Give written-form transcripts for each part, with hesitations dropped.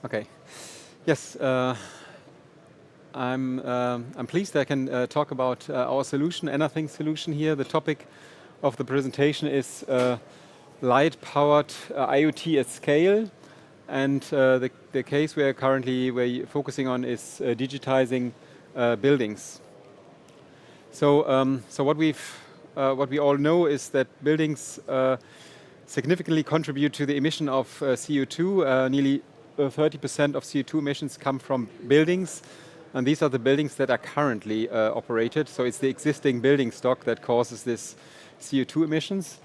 Okay. Yes, I'm pleased I can talk about our solution, enerthing solution here. The topic of the presentation is light-powered IoT at scale, and the case we're focusing on is digitizing buildings. So what we all know is that buildings significantly contribute to the emission of CO2. Nearly 30% of CO2 emissions come from buildings, and these are the buildings that are currently operated. So it's the existing building stock that causes this CO2 emissions.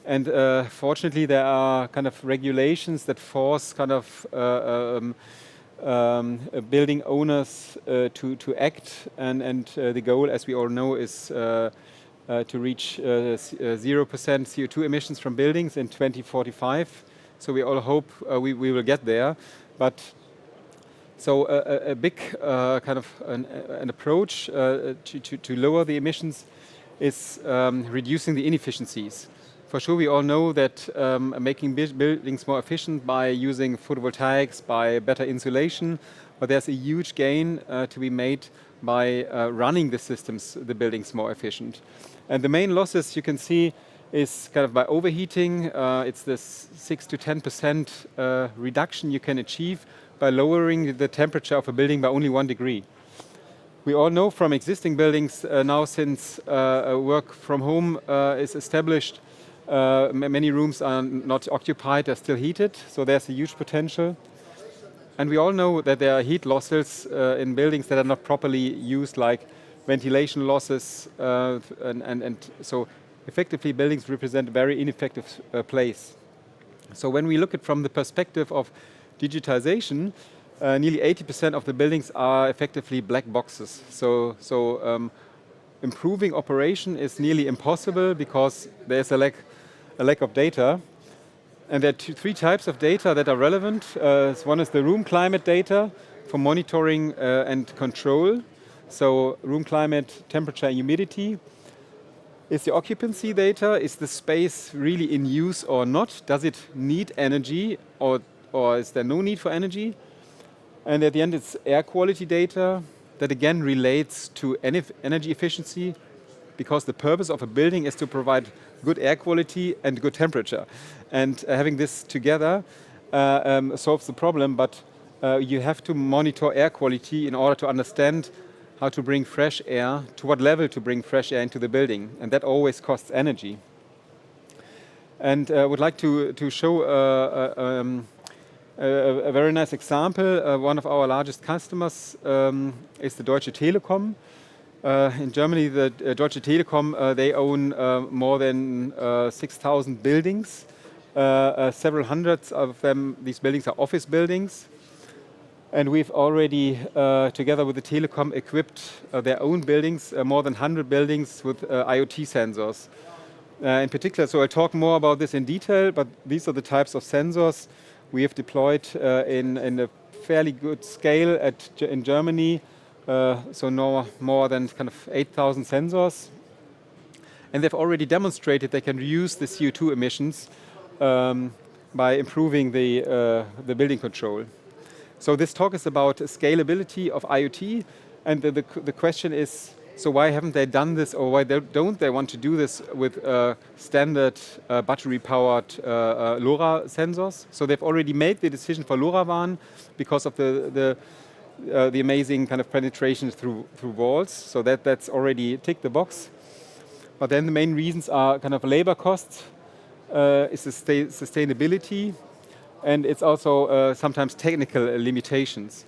And fortunately, there are kind of regulations that force kind of building owners to act, and the goal, as we all know, is to reach 0% CO2 emissions from buildings in 2045. So we all hope we will get there. But so a big kind of an approach to lower the emissions is reducing the inefficiencies. For sure, we all know that making buildings more efficient by using photovoltaics, by better insulation, but there's a huge gain to be made by running the systems, the buildings more efficient. And the main losses you can see is kind of by overheating. It's this 6 to 10% reduction you can achieve by lowering the temperature of a building by only 1 degree. We all know from existing buildings now, since work from home is established, many rooms are not occupied, they're still heated, so there's a huge potential. And we all know that there are heat losses in buildings that are not properly used, like ventilation losses, and so effectively buildings represent a very ineffective place. So when we look at from the perspective of digitization, nearly 80% of the buildings are effectively black boxes. So improving operation is nearly impossible because there's a lack of data. And there are three types of data that are relevant. One is the room climate data for monitoring and control. So room climate, temperature, and humidity. Is the occupancy data, is the space really in use or not? Does it need energy or is there no need for energy? And at the end, it's air quality data that again relates to energy efficiency, because the purpose of a building is to provide good air quality and good temperature. And having this together solves the problem, but you have to monitor air quality in order to understand how to bring fresh air, to what level to bring fresh air into the building, and that always costs energy. And I would like to show a very nice example. One of our largest customers is the Deutsche Telekom. In Germany, the Deutsche Telekom, they own more than 6,000 buildings. Several hundreds of them, these buildings are office buildings. And we've already, together with the Telekom, equipped their own buildings, more than 100 buildings with IoT sensors. In particular, so I'll talk more about this in detail, but these are the types of sensors we have deployed in a fairly good scale in Germany. So no more than kind of 8,000 sensors. And they've already demonstrated they can reduce the CO2 emissions by improving the building control. So this talk is about scalability of IoT, and the question is, so why haven't they done this, or why don't they want to do this with standard battery-powered LoRa sensors? So they've already made the decision for LoRaWAN because of the amazing kind of penetration through walls. So that's already ticked the box. But then the main reasons are kind of labor costs, is sustainability, and it's also sometimes technical limitations.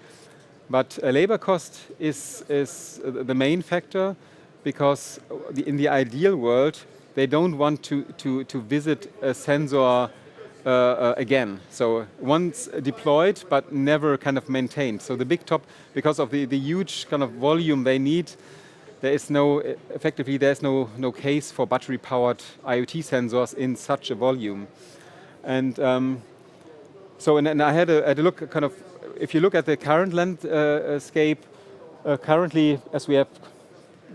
But labor cost is the main factor, because in the ideal world, they don't want to visit a sensor again. So once deployed, but never kind of maintained. So the big top, because of the huge kind of volume they need, there's no case for battery-powered IoT sensors in such a volume. And and I had a look kind of, if you look at the current landscape, currently as we have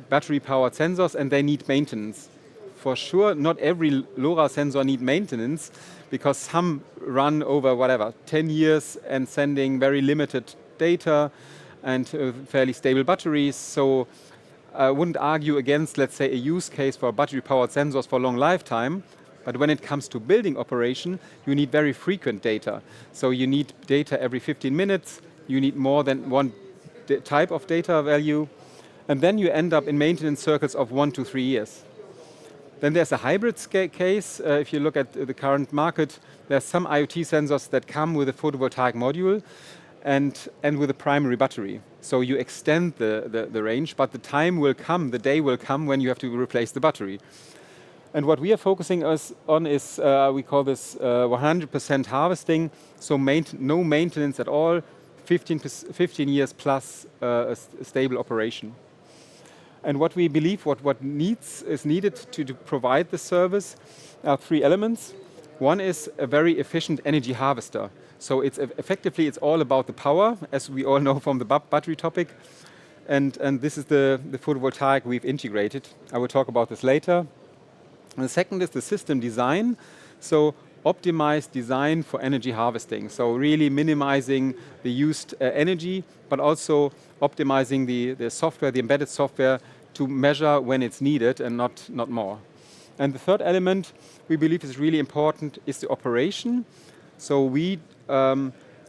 battery-powered sensors and they need maintenance for sure, not every LoRa sensor need maintenance, because some run over whatever 10 years and sending very limited data and fairly stable batteries. So I wouldn't argue against, let's say, a use case for battery-powered sensors for long lifetime. But when it comes to building operation, you need very frequent data. So you need data every 15 minutes. You need more than one type of data value. And then you end up in maintenance circles of 1 to 3 years. Then there's a hybrid case. If you look at the current market, there's some IoT sensors that come with a photovoltaic module and with a primary battery. So you extend the range, but the time will come, the day will come when you have to replace the battery. And what we are focusing on is, we call this 100% harvesting, so no maintenance at all, 15 years plus a stable operation. And what we believe, what is needed to provide the service are 3 elements. One is a very efficient energy harvester. So effectively it's all about the power, as we all know from the battery topic. And this is the photovoltaic we've integrated. I will talk about this later. And the second is the system design. So optimized design for energy harvesting. So really minimizing the used energy, but also optimizing the software, the embedded software, to measure when it's needed and not more. And the third element we believe is really important is the operation. So we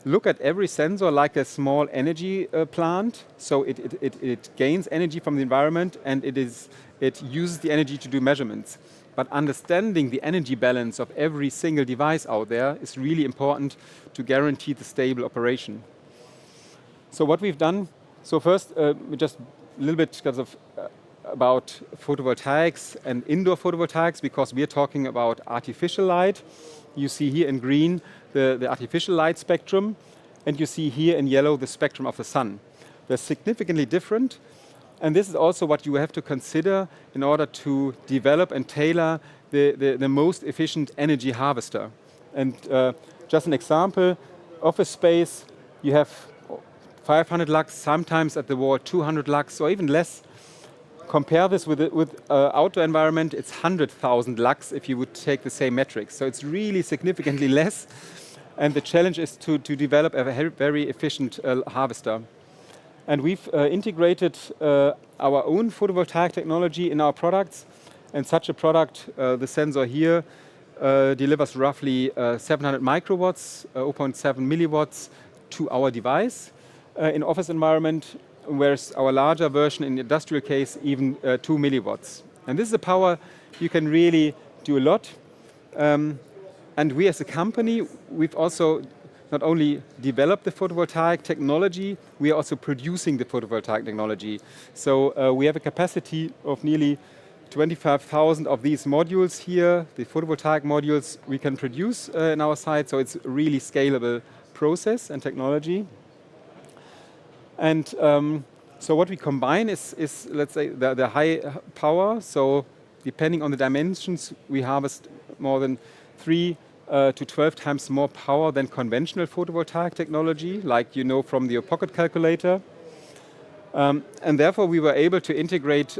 look at every sensor like a small energy plant. So it gains energy from the environment and it uses the energy to do measurements. But understanding the energy balance of every single device out there is really important to guarantee the stable operation. So what we've done, so first just a little bit about photovoltaics and indoor photovoltaics, because we're talking about artificial light. You see here in green the artificial light spectrum, and you see here in yellow the spectrum of the sun. They're significantly different. And this is also what you have to consider in order to develop and tailor the most efficient energy harvester. And just an example, office space, you have 500 lux, sometimes at the wall 200 lux, or even less. Compare this with outdoor environment, it's 100,000 lux if you would take the same metrics. So it's really significantly less. And the challenge is to develop a very efficient harvester. And we've integrated our own photovoltaic technology in our products. And such a product, the sensor here, delivers roughly 700 microwatts, 0.7 milliwatts to our device in office environment, whereas our larger version in the industrial case, even 2 milliwatts. And this is a power you can really do a lot. And we as a company, we've also not only developed the photovoltaic technology, we are also producing the photovoltaic technology. So we have a capacity of nearly 25,000 of these modules here, the photovoltaic modules we can produce in our site. So it's a really scalable process and technology. And so what we combine is let's say, the high power. So depending on the dimensions, we harvest more than 3 to 12 times more power than conventional photovoltaic technology, like you know from your pocket calculator. And therefore, we were able to integrate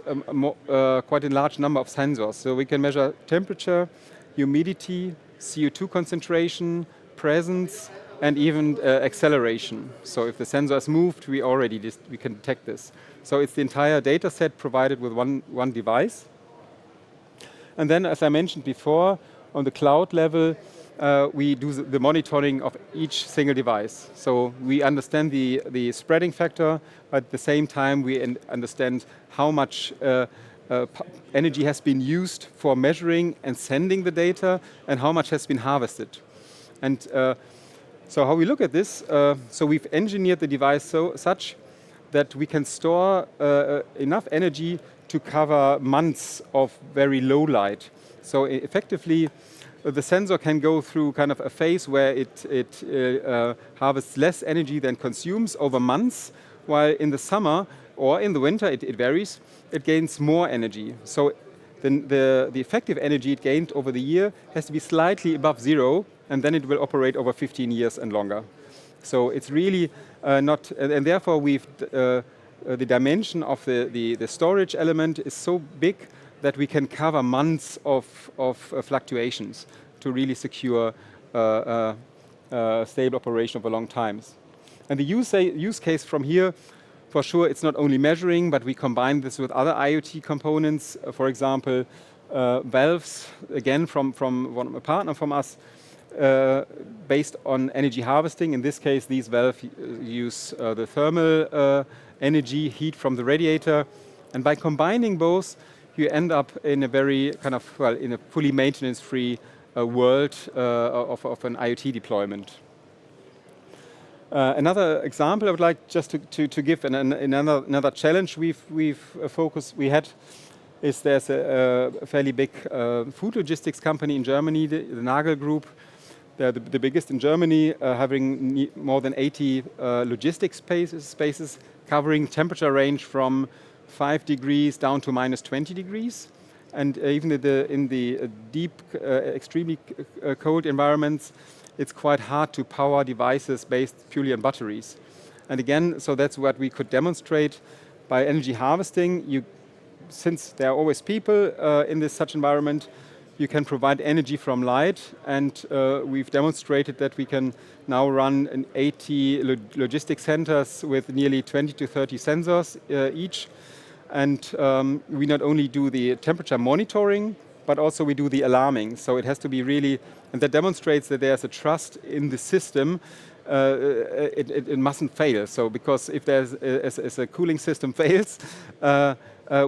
quite a large number of sensors. So we can measure temperature, humidity, CO2 concentration, presence, and even acceleration. So if the sensor is moved, we can detect this. So it's the entire data set provided with one device. And then, as I mentioned before, on the cloud level, we do the monitoring of each single device. So we understand the spreading factor, but at the same time we understand how much energy has been used for measuring and sending the data and how much has been harvested. And so how we look at this, so we've engineered the device such that we can store enough energy to cover months of very low light. So effectively, the sensor can go through kind of a phase where it harvests less energy than consumes over months, while in the summer or in the winter, it varies, it gains more energy. So the effective energy it gained over the year has to be slightly above zero, and then it will operate over 15 years and longer. So it's really not, and therefore the dimension of the storage element is so big that we can cover months of fluctuations to really secure stable operation over long times. And the use case from here, for sure, it's not only measuring, but we combine this with other IoT components. For example, valves, again from a partner from us, based on energy harvesting. In this case, these valves use the thermal energy, heat from the radiator. And by combining both, you end up in a very kind of, well, in a fully maintenance-free world of an IoT deployment. Another example I would like just to give, and another challenge we had, is there's a fairly big food logistics company in Germany, the Nagel Group. They're the biggest in Germany, having more than 80 logistics spaces, covering temperature range from 5 degrees down to minus 20 degrees. And even in the deep, extremely cold environments, it's quite hard to power devices based purely on batteries. And again, so that's what we could demonstrate by energy harvesting. Since there are always people in such environment, you can provide energy from light, and we've demonstrated that we can now run 80 logistics centers with nearly 20 to 30 sensors each. And we not only do the temperature monitoring, but also we do the alarming. So it has to be really, and that demonstrates that there's a trust in the system. It mustn't fail. So because if there's a cooling system fails,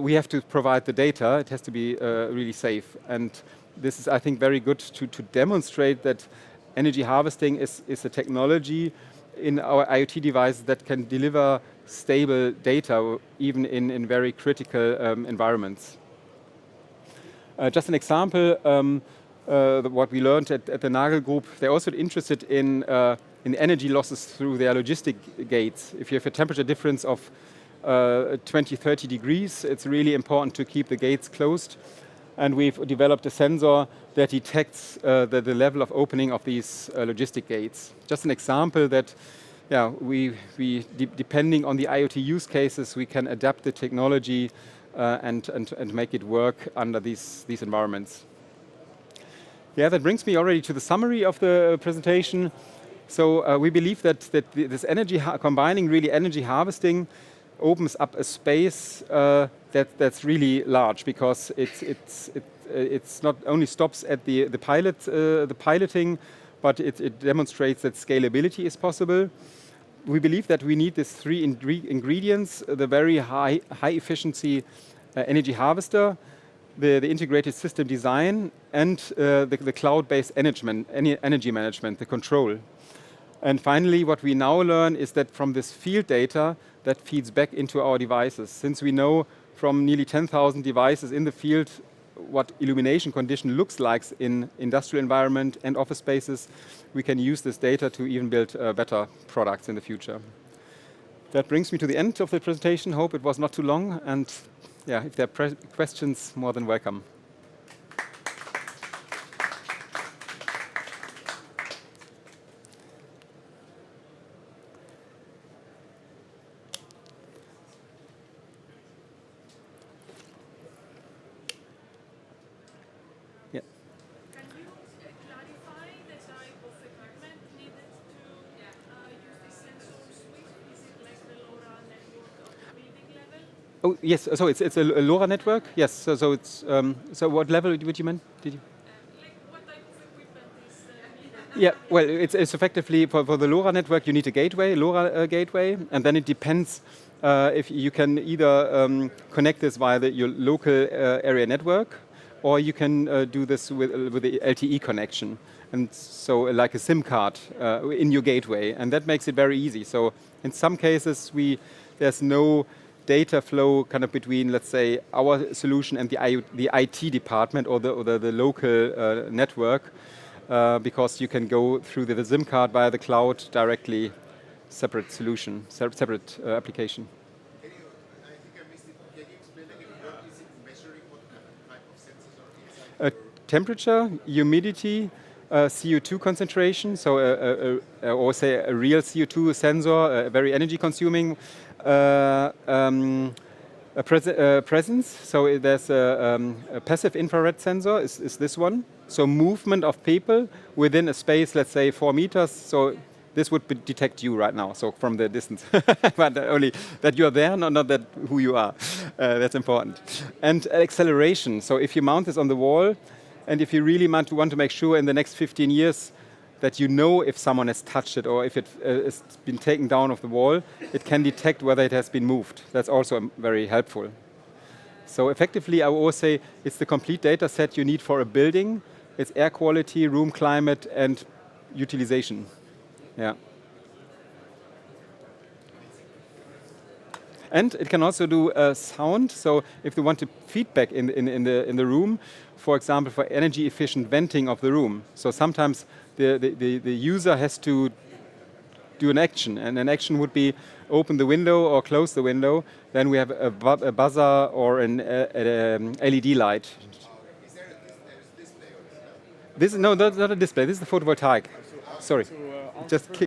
we have to provide the data. It has to be really safe. And this is, I think, very good to demonstrate that energy harvesting is a technology in our IoT device that can deliver stable data even in very critical environments. Just an example, what we learned at the Nagel Group, they're also interested in energy losses through their logistic gates. If you have a temperature difference of 20, 30 degrees, it's really important to keep the gates closed. And we've developed a sensor that detects the level of opening of these logistic gates. Just an example that, yeah, depending on the IoT use cases, we can adapt the technology and make it work under these environments. Yeah, that brings me already to the summary of the presentation. So we believe that this combining really energy harvesting opens up a space that's really large, because it's not only stops at the piloting, but it demonstrates that scalability is possible. We believe that we need these three ingredients: the very high efficiency energy harvester, the integrated system design, and the cloud-based energy management, the control. And finally, what we now learn is that from this field data that feeds back into our devices. Since we know from nearly 10,000 devices in the field what illumination condition looks like in industrial environment and office spaces, we can use this data to even build better products in the future. That brings me to the end of the presentation. Hope it was not too long. And yeah, if there are questions, more than welcome. Oh yes, so it's a LoRa network. Yes, so it's so what level would you mean? Did you? Like what type of equipment is needed? Yeah, well, it's effectively for the LoRa network you need a gateway, LoRa gateway, and then it depends if you can either connect this via your local area network, or you can do this with the LTE connection, and so like a SIM card in your gateway, and that makes it very easy. So in some cases there's no data flow kind of between, let's say, our solution and the IT department or the local network, because you can go through the SIM card via the cloud directly, separate solution, separate application. I think I missed it. Can you explain again what is it measuring? What type of sensors are inside? Temperature, humidity, CO2 concentration, so or say a real CO2 sensor, very energy consuming, Presence. So there's a passive infrared sensor. Is this one? So movement of people within a space, let's say 4 meters. So this would detect you right now. So from the distance, but only that you are there, not that who you are. That's important. And acceleration. So if you mount this on the wall, and if you really want to make sure in the next 15 years that you know if someone has touched it or if it has been taken down off the wall, it can detect whether it has been moved. That's also very helpful. So effectively, I would always say it's the complete data set you need for a building. It's air quality, room climate, and utilization. Yeah. And it can also do sound. So if you want to feedback in the room, for example, for energy efficient venting of the room. So sometimes the user has to do an action, and an action would be open the window or close the window. Then we have a buzzer or an LED light. Is there a display on it? This is no, not a display. This is the photovoltaic. Sorry, just